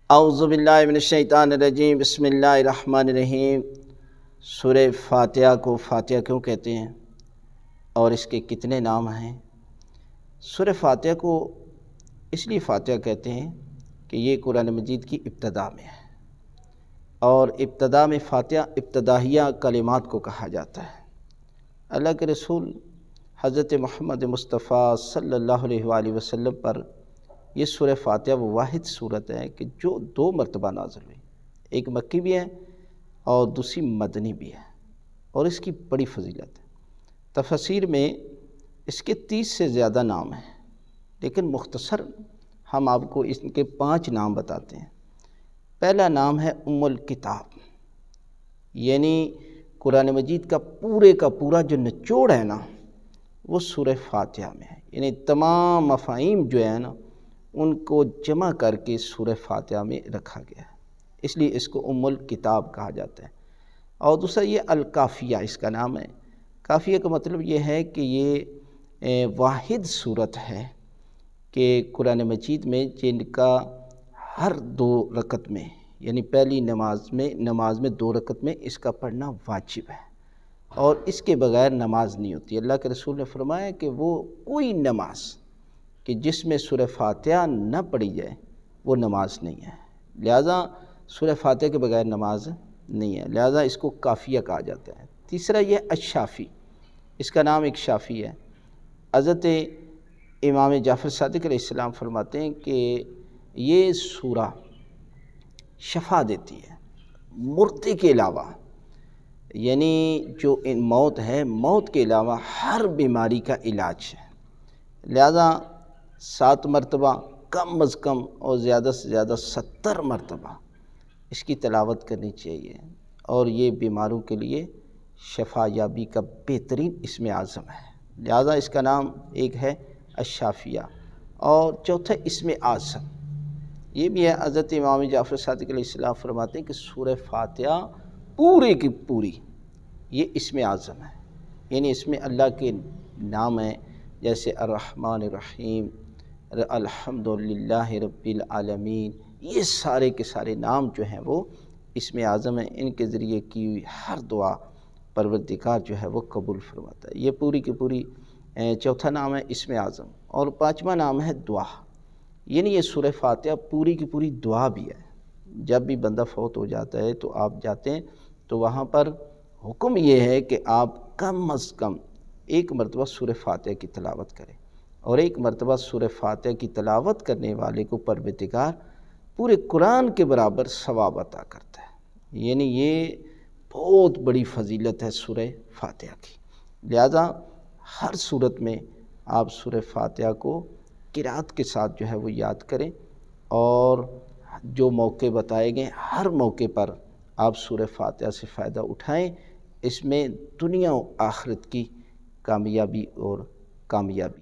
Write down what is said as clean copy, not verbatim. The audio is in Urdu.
اعوذ باللہ من الشیطان الرجیم، بسم اللہ الرحمن الرحیم۔ سورہ فاتحہ کو فاتحہ کیوں کہتے ہیں اور اس کے کتنے نام ہیں؟ سورہ فاتحہ کو اس لیے فاتحہ کہتے ہیں کہ یہ قرآن مجید کی ابتدا میں ہے، اور ابتدا میں فاتحہ ابتدائیہ کلمات کو کہا جاتا ہے۔ اللہ کے رسول حضرت محمد مصطفیٰ صلی اللہ علیہ وآلہ وسلم پر یہ سورہ فاتحہ وہ واحد صورت ہے کہ جو 2 مرتبہ نازل ہوئی، ایک مکی بھی ہے اور دوسری مدنی بھی ہے، اور اس کی بڑی فضیلت ہے۔ تفسیر میں اس کے 30 سے زیادہ نام ہیں، لیکن مختصر ہم آپ کو اس کے 5 نام بتاتے ہیں۔ پہلا نام ہے ام الکتاب، یعنی قرآن مجید کا پورا جو نچوڑ ہے نا وہ سورہ فاتحہ میں ہے، یعنی تمام مفاہیم جو ہے نا ان کو جمع کر کے سورہ فاتحہ میں رکھا گیا ہے، اس لیے اس کو ام الکتاب کہا جاتا ہے۔ اور دوسرا یہ الکافیہ اس کا نام ہے۔ کافیہ کا مطلب یہ ہے کہ یہ واحد صورت ہے کہ قرآن مجید میں جن کا ہر 2 رکعت میں، یعنی پہلی نماز میں 2 رکعت میں اس کا پڑھنا واجب ہے، اور اس کے بغیر نماز نہیں ہوتی۔ اللہ کے رسول نے فرمایا کہ وہ کوئی نماز کہ جس میں سورہ فاتحہ نہ پڑھی جائے وہ نماز نہیں ہے، لہذا سورہ فاتحہ کے بغیر نماز نہیں ہے، لہذا اس کو کافیہ کہا جاتا ہے۔ تیسرا یہ الشافی، اس کا نام ایک شافی ہے۔ حضرت امام جعفر صادق علیہ السلام فرماتے ہیں کہ یہ سورہ شفا دیتی ہے مردے کے علاوہ، یعنی جو موت ہے، موت کے علاوہ ہر بیماری کا علاج ہے، لہذا 7 مرتبہ کم از کم اور زیادہ سے زیادہ 70 مرتبہ اس کی تلاوت کرنی چاہیے، اور یہ بیماروں کے لیے شفا یابی کا بہترین اسم اعظم ہے، لہذا اس کا نام ایک ہے الشافیہ۔ اور چوتھا اسم اعظم یہ بھی ہے، حضرت امام جعفر صادق علیہ السلام فرماتے ہیں کہ سورہ فاتحہ پوری کی پوری یہ اسم اعظم ہے، یعنی اس میں اللہ کے نام ہیں، جیسے الرحمن الرحیم، الحمدللہ رب العالمین، یہ سارے کے سارے نام جو ہیں وہ اسم اعظم ہیں، ان کے ذریعے کی ہوئی ہر دعا پروردگار جو ہے وہ قبول فرماتا ہے۔ یہ پوری کی پوری چوتھا نام ہے اسم اعظم۔ اور 5واں نام ہے دعا، یعنی یہ سورہ فاتحہ پوری کی پوری دعا بھی ہے۔ جب بھی بندہ فوت ہو جاتا ہے تو آپ جاتے ہیں تو وہاں پر حکم یہ ہے کہ آپ کم از کم 1 مرتبہ سورہ فاتحہ کی تلاوت کریں، اور 1 مرتبہ سورہ فاتحہ کی تلاوت کرنے والے کو پروردگار پورے قرآن کے برابر ثواب عطا کرتا ہے، یعنی یہ بہت بڑی فضیلت ہے سورہ فاتحہ کی۔ لہذا ہر صورت میں آپ سورہ فاتحہ کو قرأت کے ساتھ جو ہے وہ یاد کریں، اور جو موقع بتائے گئے ہر موقع پر آپ سورہ فاتحہ سے فائدہ اٹھائیں، اس میں دنیا و آخرت کی کامیابی اور کامیابی